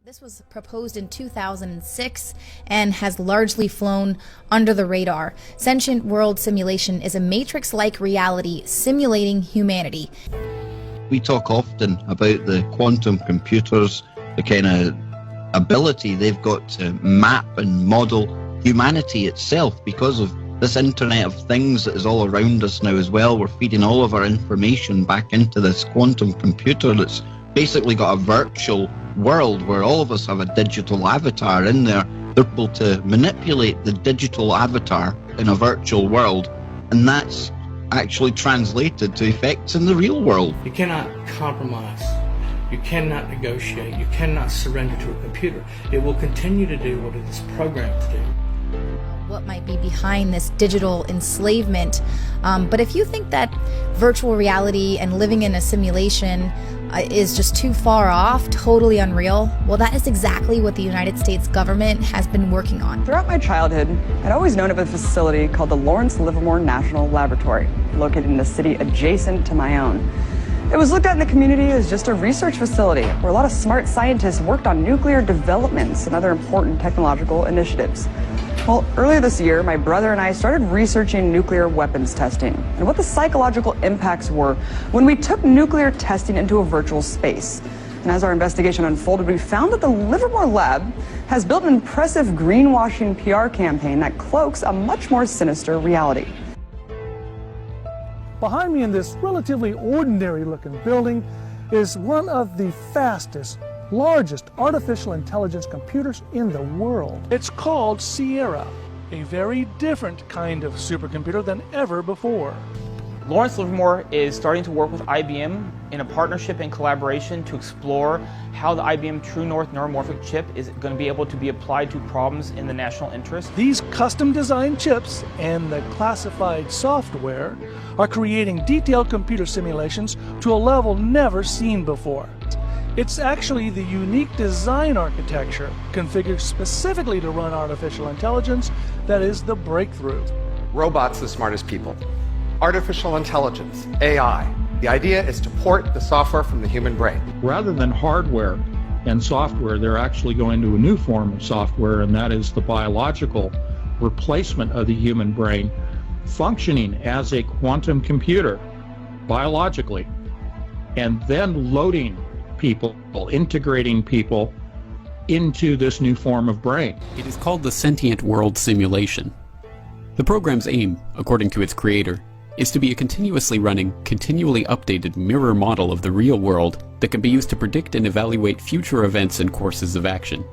This was proposed in 2006 and has largely flown under the radar. Sentient World Simulation is a Matrix-like reality simulating humanity. We talk often about the quantum computers, the kind of ability they've got to map and model humanity itself because of this Internet of Things that is all around us now as well. We're feeding all of our information back into this quantum computer that's basically got a virtual world where all of us have a digital avatar in there. They're able to manipulate the digital avatar in a virtual world, and that's actually translated to effects in the real world. You cannot compromise. You cannot negotiate. You cannot surrender to a computer. It will continue to do what it is programmed to do. What might be behind this digital enslavement. But if you think that virtual reality and living in a simulation is just too far off, totally unreal, well, that is exactly what the United States government has been working on. Throughout my childhood, I'd always known of a facility called the Lawrence Livermore National Laboratory, located in a city adjacent to my own. It was looked at in the community as just a research facility where a lot of smart scientists worked on nuclear developments and other important technological initiatives. Well, earlier this year, my brother and I started researching nuclear weapons testing and what the psychological impacts were when we took nuclear testing into a virtual space. And as our investigation unfolded, we found that the Livermore Lab has built an impressive greenwashing PR campaign that cloaks a much more sinister reality. Behind me in this relatively ordinary-looking building is one of the fastest, largest artificial intelligence computers in the world. It's called Sierra, a very different kind of supercomputer than ever before. Lawrence Livermore is starting to work with IBM in a partnership and collaboration to explore how the IBM True North neuromorphic chip is going to be able to be applied to problems in the national interest. These custom-designed chips and the classified software are creating detailed computer simulations to a level never seen before. It's actually the unique design architecture configured specifically to run artificial intelligence that is the breakthrough. Robots the smartest people. Artificial intelligence, AI. The idea is to port the software from the human brain. Rather than hardware and software, they're actually going to a new form of software, and that is the biological replacement of the human brain, functioning as a quantum computer biologically, and then loading people, integrating people into this new form of brain. It is called the Sentient World Simulation. The program's aim, according to its creator, is to be a continuously running, continually updated mirror model of the real world that can be used to predict and evaluate future events and courses of action.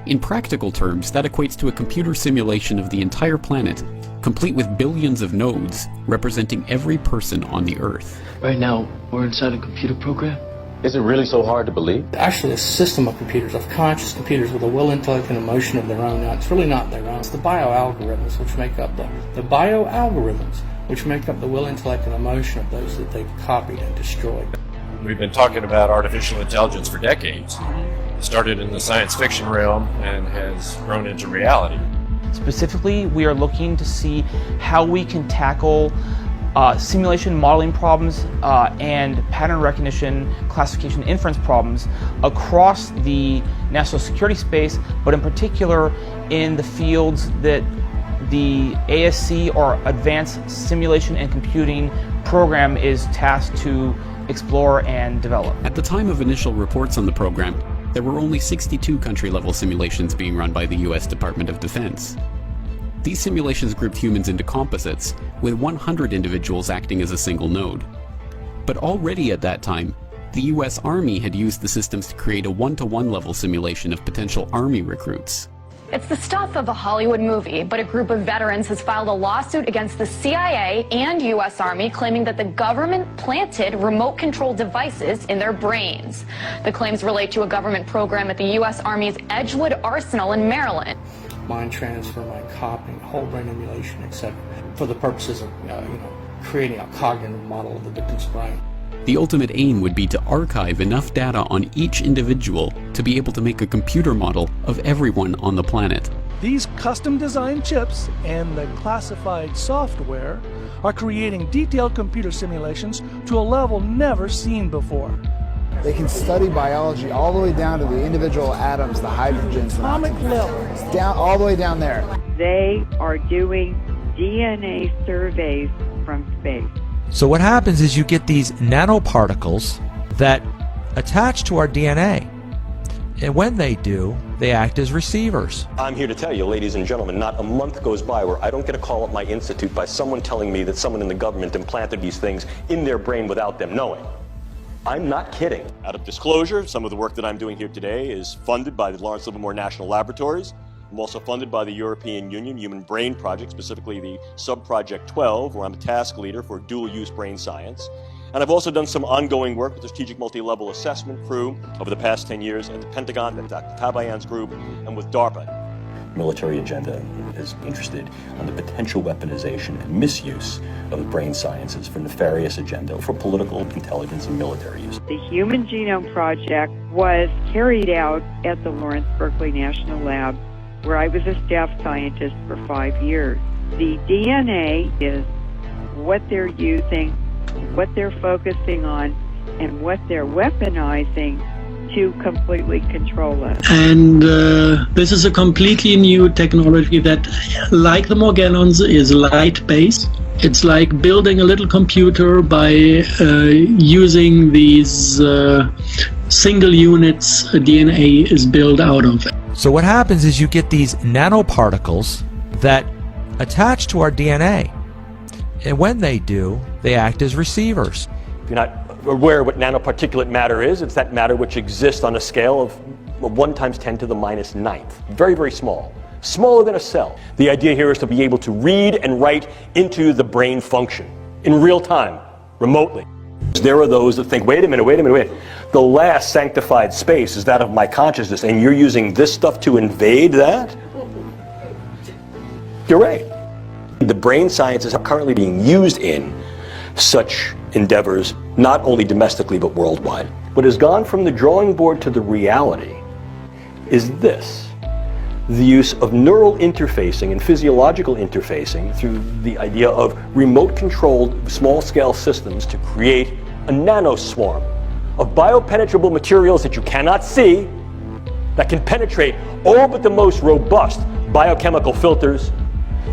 In practical terms, that equates to a computer simulation of the entire planet, complete with billions of nodes representing every person on the Earth. Right now, we're inside a computer program. Is it really so hard to believe? Actually, a system of computers, of conscious computers with a will, intellect, and emotion of their own. Now, it's really not their own. It's the bioalgorithms which make up the bioalgorithms which make up the will, intellect, and emotion of those that they've copied and destroyed. We've been talking about artificial intelligence for decades. It started in the science fiction realm and has grown into reality. Specifically, we are looking to see how we can tackle simulation modeling problems and pattern recognition, classification, inference problems across the national security space, but in particular in the fields that the ASC, or Advanced Simulation and Computing program, is tasked to explore and develop. At the time of initial reports on the program, there were only 62 country-level simulations being run by the US Department of Defense. These simulations grouped humans into composites, with 100 individuals acting as a single node. But already at that time, the US Army had used the systems to create a one-to-one level simulation of potential Army recruits. It's the stuff of a Hollywood movie, but a group of veterans has filed a lawsuit against the CIA and U.S. Army, claiming that the government planted remote-control devices in their brains. The claims relate to a government program at the U.S. Army's Edgewood Arsenal in Maryland. Mind transfer, mind copying, whole brain emulation, etc., for the purposes of creating a cognitive model of the victim's brain. The ultimate aim would be to archive enough data on each individual to be able to make a computer model of everyone on the planet. These custom-designed chips and the classified software are creating detailed computer simulations to a level never seen before. They can study biology all the way down to the individual atoms, the hydrogens, Atomic level. down all the way down there. They are doing DNA surveys from space. So what happens is you get these nanoparticles that attach to our DNA. And when they do, they act as receivers. I'm here to tell you, ladies and gentlemen, not a month goes by where I don't get a call at my institute by someone telling me that someone in the government implanted these things in their brain without them knowing. I'm not kidding. Out of disclosure, some of the work that I'm doing here today is funded by the Lawrence Livermore National Laboratories. I'm also funded by the European Union Human Brain Project, specifically the Sub-Project 12, where I'm a task leader for dual-use brain science. And I've also done some ongoing work with the Strategic Multi-Level Assessment crew over the past 10 years at the Pentagon, at Dr. Kabayan's group, and with DARPA. Military agenda is interested on the potential weaponization and misuse of the brain sciences for nefarious agenda, for political intelligence and military use. The Human Genome Project was carried out at the Lawrence Berkeley National Lab, where I was a staff scientist for 5 years. The DNA is what they're using, what they're focusing on, and what they're weaponizing to completely control us. And this is a completely new technology that, like the Morgellons, is light-based. It's like building a little computer by using these single units DNA is built out of. So what happens is you get these nanoparticles that attach to our DNA. And when they do, they act as receivers. If you're not aware of what nanoparticulate matter is, it's that matter which exists on a scale of 1 × 10⁹ Very, very small. Smaller than a cell. The idea here is to be able to read and write into the brain function in real time, remotely. There are those that think, wait a minute. The last sanctified space is that of my consciousness, and you're using this stuff to invade that? You're right. The brain sciences are currently being used in such endeavors, not only domestically but worldwide. What has gone from the drawing board to the reality is this: the use of neural interfacing and physiological interfacing through the idea of remote-controlled small-scale systems to create a nanoswarm of biopenetrable materials that you cannot see, that can penetrate all but the most robust biochemical filters,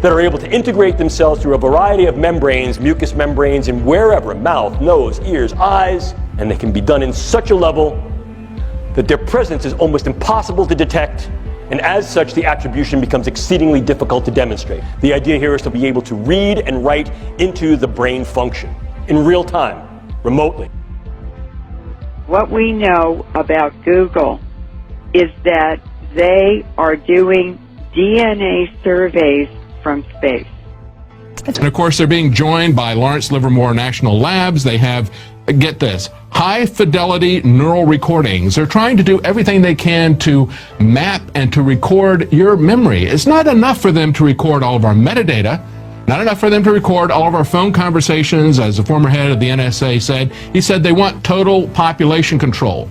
that are able to integrate themselves through a variety of membranes, mucous membranes, and wherever, mouth, nose, ears, eyes, and they can be done in such a level that their presence is almost impossible to detect, and as such the attribution becomes exceedingly difficult to demonstrate. The idea here is to be able to read and write into the brain function in real time, remotely. What we know about Google is that they are doing DNA surveys from space. And of course, they're being joined by Lawrence Livermore National Labs. They have, get this, high-fidelity neural recordings. They're trying to do everything they can to map and to record your memory. It's not enough for them to record all of our metadata, not enough for them to record all of our phone conversations. As the former head of the NSA said, he said they want total population control.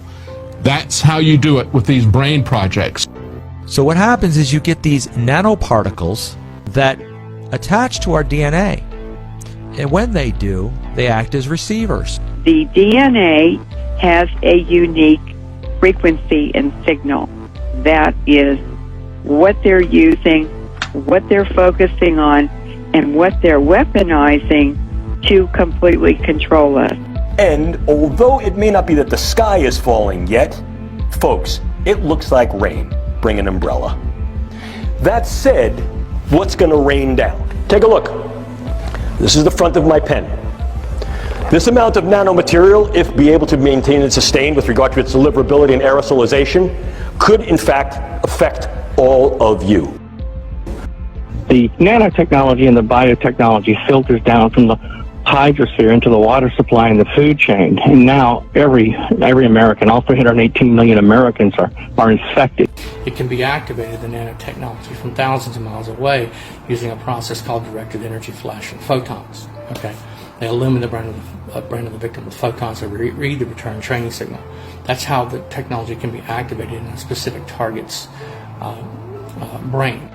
That's how you do it with these brain projects. So what happens is you get these nanoparticles that attach to our DNA. And when they do, they act as receivers. The DNA has a unique frequency and signal. That is what they're using, what they're focusing on, and what they're weaponizing to completely control us. And although it may not be that the sky is falling yet, folks, it looks like rain. Bring an umbrella. That said, what's going to rain down? Take a look. This is the front of my pen. This amount of nanomaterial, if be able to maintain and sustain with regard to its deliverability and aerosolization, could in fact affect all of you. The nanotechnology and the biotechnology filters down from the hydrosphere into the water supply and the food chain. And now every American, all 318 million Americans are infected. It can be activated, the nanotechnology, from thousands of miles away using a process called directed energy flashing, photons. Okay, they illumine the brain of the victim with photons that read the return training signal. That's how the technology can be activated in a specific target's brain.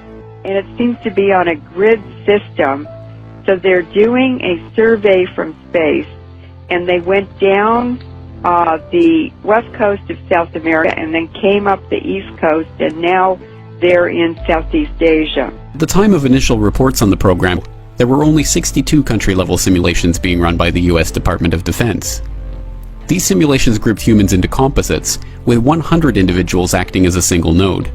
And it seems to be on a grid system. So they're doing a survey from space, and they went down the west coast of South America and then came up the east coast, and now they're in Southeast Asia. At the time of initial reports on the program, there were only 62 country-level simulations being run by the US Department of Defense. These simulations grouped humans into composites, with 100 individuals acting as a single node.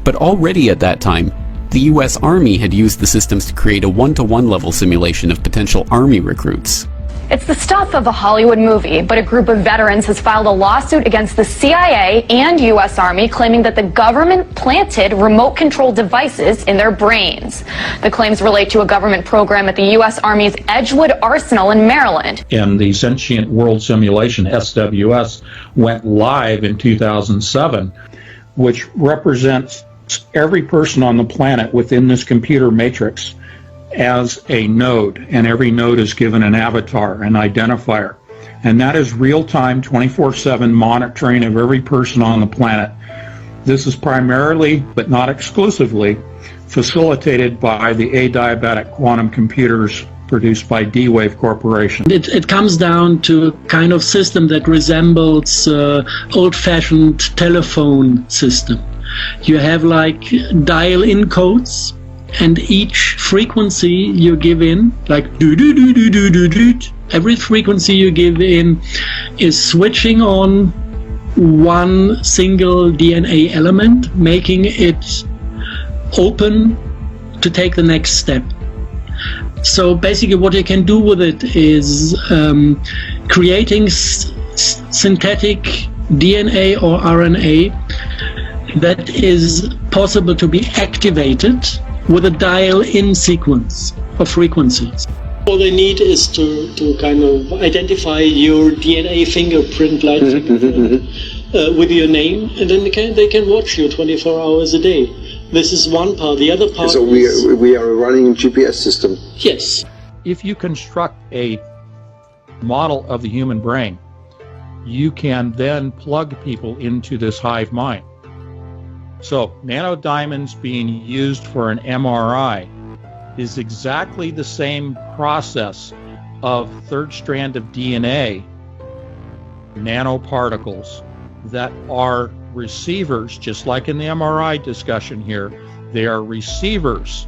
But already at that time, the US Army had used the systems to create a one-to-one level simulation of potential Army recruits. It's the stuff of a Hollywood movie, but a group of veterans has filed a lawsuit against the CIA and U.S. Army claiming that the government planted remote-control devices in their brains. The claims relate to a government program at the U.S. Army's Edgewood Arsenal in Maryland. And the Sentient World Simulation, SWS, went live in 2007, which represents every person on the planet within this computer matrix as a node, and every node is given an avatar, an identifier. And that is real-time, 24/7 monitoring of every person on the planet. This is primarily, but not exclusively, facilitated by the adiabatic quantum computers produced by D-Wave Corporation. It comes down to a kind of system that resembles old-fashioned telephone system. You have like dial-in codes, and each frequency you give in, like do-do-do-do-do-do-do, every frequency you give in is switching on one single DNA element, making it open to take the next step. So basically what you can do with it is creating synthetic DNA or RNA that is possible to be activated with a dial-in sequence of frequencies. All they need is to kind of identify your DNA fingerprint like with your name, and then they can watch you 24 hours a day. This is one part. The other part is... we are running a GPS system. Yes. If you construct a model of the human brain, you can then plug people into this hive mind. So, nanodiamonds being used for an MRI is exactly the same process of third strand of DNA, nanoparticles, that are receivers, just like in the MRI discussion here. They are receivers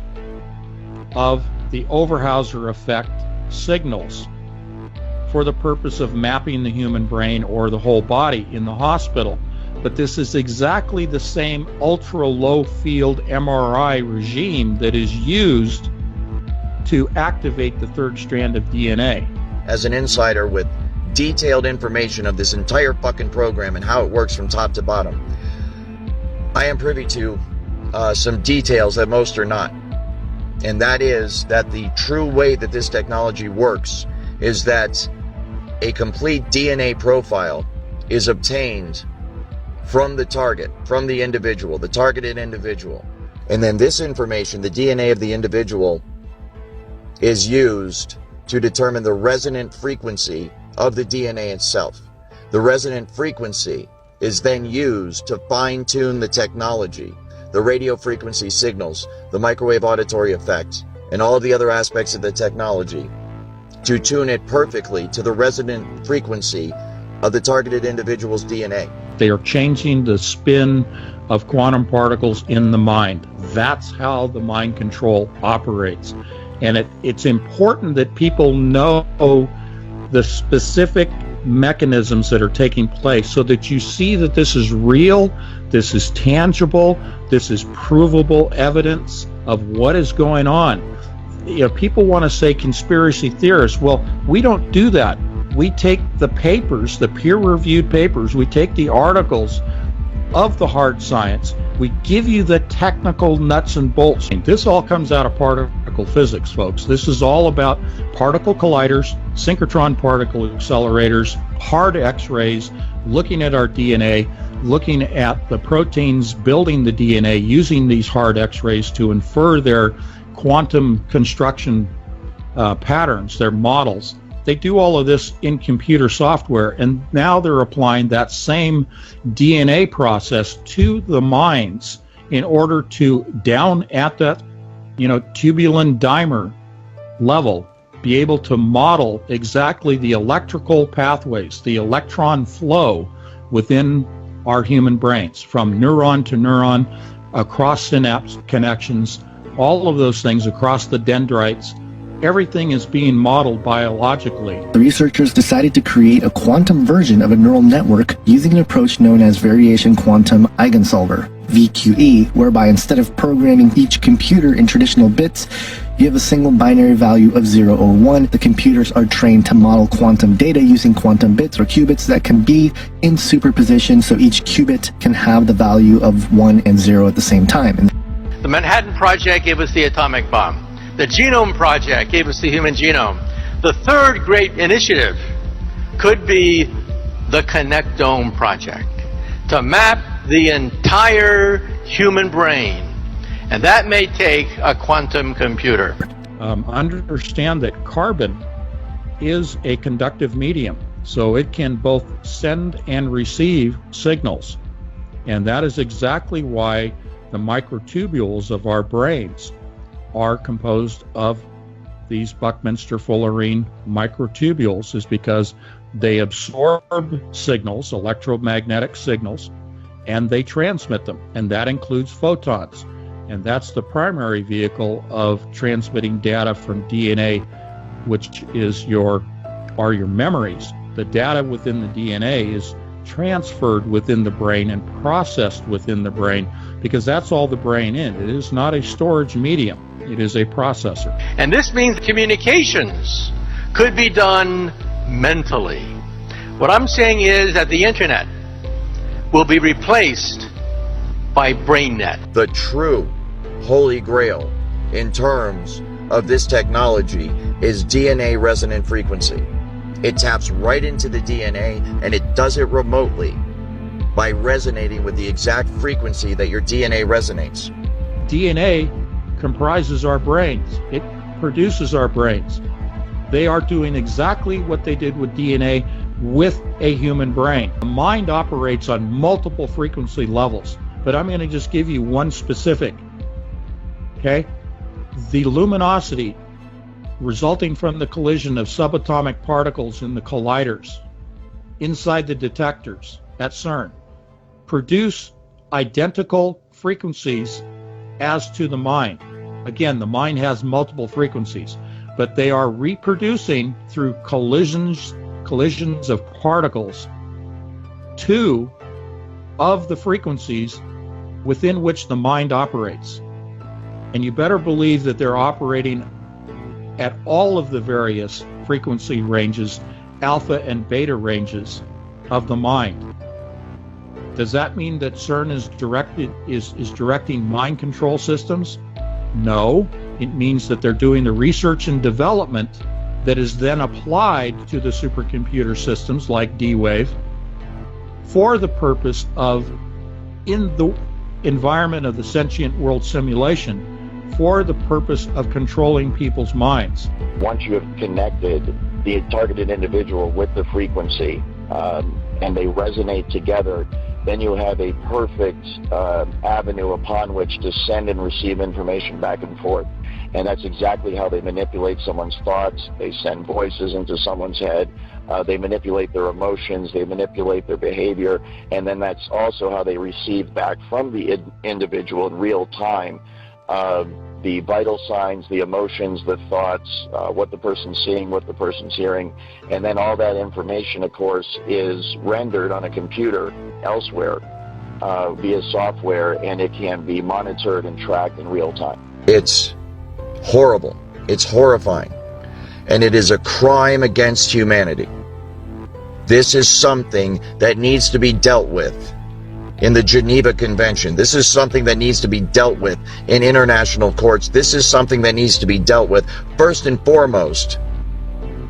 of the Overhauser effect signals for the purpose of mapping the human brain or the whole body in the hospital. But this is exactly the same ultra-low field MRI regime that is used to activate the third strand of DNA. As an insider with detailed information of this entire fucking program and how it works from top to bottom, I am privy to some details that most are not. And that is that the true way that this technology works is that a complete DNA profile is obtained from the target, from the individual, the targeted individual. And then this information, the DNA of the individual, is used to determine the resonant frequency of the DNA itself. The resonant frequency is then used to fine-tune the technology, the radio frequency signals, the microwave auditory effect, and all of the other aspects of the technology to tune it perfectly to the resonant frequency of the targeted individual's DNA. They are changing the spin of quantum particles in the mind. That's how the mind control operates. And it's important that people know the specific mechanisms that are taking place so that you see that this is real, this is tangible, this is provable evidence of what is going on. You know, people want to say conspiracy theorists. Well, we don't do that. We take the papers, the peer-reviewed papers, we take the articles of the hard science, we give you the technical nuts and bolts. This all comes out of particle physics, folks. This is all about particle colliders, synchrotron particle accelerators, hard X-rays, looking at our DNA, looking at the proteins building the DNA, using these hard X-rays to infer their quantum construction patterns, their models. They do all of this in computer software, and now they're applying that same DNA process to the minds in order to, down at that, tubulin dimer level, be able to model exactly the electrical pathways, the electron flow within our human brains, from neuron to neuron, across synapse connections, all of those things across the dendrites. Everything is being modeled biologically. The researchers decided to create a quantum version of a neural network using an approach known as variation quantum eigensolver, VQE, whereby instead of programming each computer in traditional bits, you have a single binary value of 0 or 1. The computers are trained to model quantum data using quantum bits or qubits that can be in superposition, so each qubit can have the value of 1 and 0 at the same time. The Manhattan Project gave us the atomic bomb. The Genome Project gave us the human genome. The third great initiative could be the Connectome Project, to map the entire human brain. And that may take a quantum computer. Understand that carbon is a conductive medium, so it can both send and receive signals. And that is exactly why the microtubules of our brains are composed of these Buckminster-Fullerene microtubules, is because they absorb signals, electromagnetic signals, and they transmit them, and that includes photons. And that's the primary vehicle of transmitting data from DNA, which is your memories. The data within the DNA is transferred within the brain and processed within the brain, because that's all the brain is. It is not a storage medium. It is a processor. And this means communications could be done mentally. What I'm saying is that the internet will be replaced by BrainNet. The true holy grail in terms of this technology is DNA resonant frequency. It taps right into the DNA, and it does it remotely by resonating with the exact frequency that your DNA resonates. DNA comprises our brains. It produces our brains. They are doing exactly what they did with DNA with a human brain. The mind operates on multiple frequency levels, but I'm going to just give you one specific. Okay? The luminosity resulting from the collision of subatomic particles in the colliders inside the detectors at CERN produce identical frequencies as to the mind. Again, the mind has multiple frequencies, but they are reproducing through collisions of particles two of the frequencies within which the mind operates. And you better believe that they're operating at all of the various frequency ranges, alpha and beta ranges of the mind. Does that mean that CERN is directing mind control systems? No. It means that they're doing the research and development that is then applied to the supercomputer systems like D-Wave for the purpose of, in the environment of the sentient world simulation, for the purpose of controlling people's minds. Once you have connected the targeted individual with the frequency and they resonate together, then you have a perfect avenue upon which to send and receive information back and forth. And that's exactly how they manipulate someone's thoughts. They send voices into someone's head. They manipulate their emotions. They manipulate their behavior. And then that's also how they receive back from the individual in real time the vital signs, the emotions, the thoughts, what the person's seeing, what the person's hearing. And then all that information, of course, is rendered on a computer elsewhere via software, and it can be monitored and tracked in real time. It's horrible. It's horrifying. And it is a crime against humanity. This is something that needs to be dealt with in the Geneva Convention. This is something that needs to be dealt with in international courts. This is something that needs to be dealt with first and foremost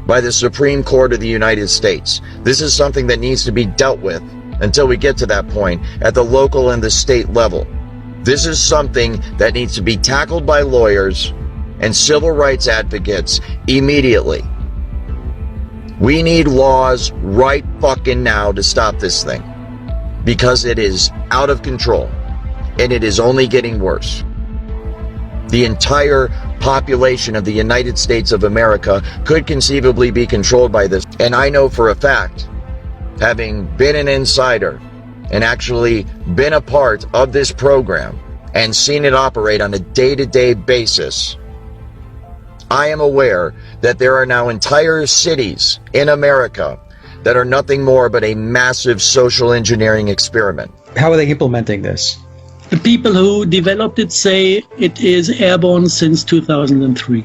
by the Supreme Court of the United States. This is something that needs to be dealt with until we get to that point at the local and the state level. This is something that needs to be tackled by lawyers and civil rights advocates immediately. We need laws right fucking now to stop this thing, because it is out of control and it is only getting worse. The entire population of the United States of America could conceivably be controlled by this. And I know for a fact, having been an insider and actually been a part of this program and seen it operate on a day-to-day basis, I am aware that there are now entire cities in America that are nothing more but a massive social engineering experiment. How are they implementing this? The people who developed it say it is airborne since 2003.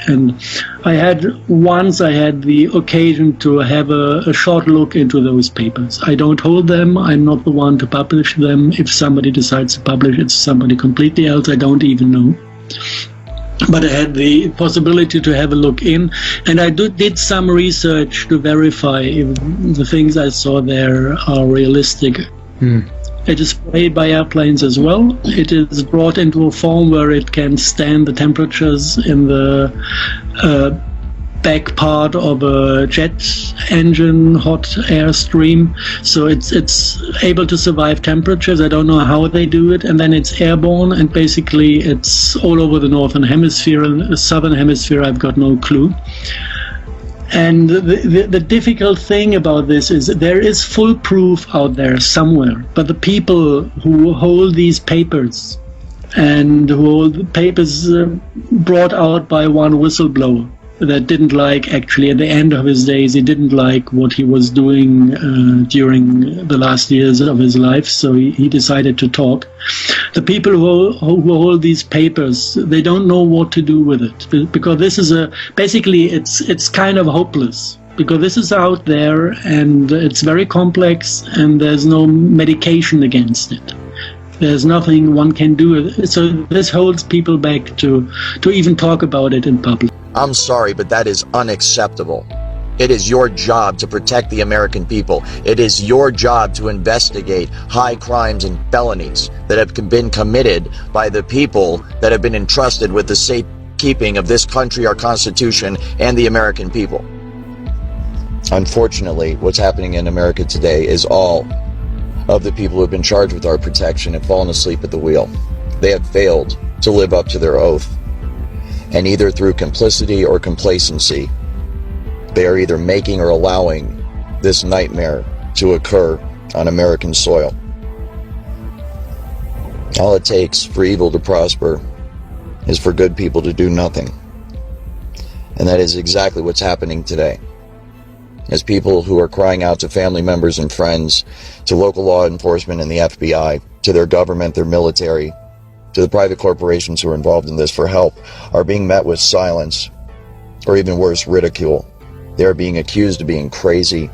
And I had the occasion to have a short look into those papers. I don't hold them. I'm not the one to publish them. If somebody decides to publish it, it's somebody completely else. I don't even know. But I had the possibility to have a look in, and I did some research to verify if the things I saw there are realistic. It is sprayed by airplanes as well. It is brought into a form where it can stand the temperatures in the back part of a jet engine, hot air stream. So it's able to survive temperatures. I don't know how they do it. And then it's airborne, and basically it's all over the northern hemisphere. And the southern hemisphere, I've got no clue. And the difficult thing about this is that there is full proof out there somewhere, but the people who hold these papers and who hold the papers brought out by one whistleblower that didn't like, actually at the end of his days, he didn't like what he was doing during the last years of his life, so he decided to talk. The people who hold these papers, they don't know what to do with it, because this is basically it's kind of hopeless, because this is out there and it's very complex and there's no medication against it. There's nothing one can do. So this holds people back to even talk about it in public. I'm sorry, but that is unacceptable. It is your job to protect the American people. It is your job to investigate high crimes and felonies that have been committed by the people that have been entrusted with the safekeeping of this country, our Constitution, and the American people. Unfortunately, what's happening in America today is all of the people who have been charged with our protection have fallen asleep at the wheel. They have failed to live up to their oath. And either through complicity or complacency, they are either making or allowing this nightmare to occur on American soil. All it takes for evil to prosper is for good people to do nothing. And that is exactly what's happening today. As people who are crying out to family members and friends, to local law enforcement and the FBI, to their government, their military, to the private corporations who are involved in this for help, are being met with silence, or even worse, ridicule. They are being accused of being crazy.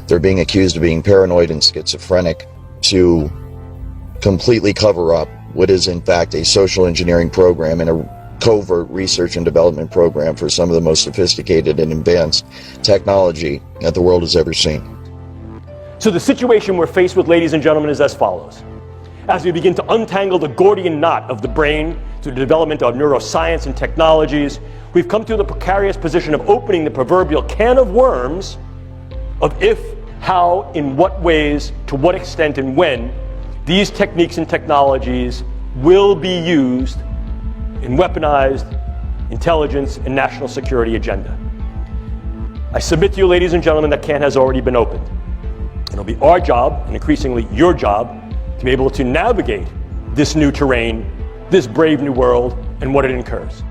They're being accused of being paranoid and schizophrenic, to completely cover up what is in fact a social engineering program and a covert research and development program for some of the most sophisticated and advanced technology that the world has ever seen. So the situation we're faced with, ladies and gentlemen, is as follows. As we begin to untangle the Gordian knot of the brain through the development of neuroscience and technologies, we've come to the precarious position of opening the proverbial can of worms of if, how, in what ways, to what extent, and when these techniques and technologies will be used in weaponized intelligence and national security agenda. I submit to you, ladies and gentlemen, that can has already been opened. It'll be our job, and increasingly your job, to be able to navigate this new terrain, this brave new world, and what it incurs.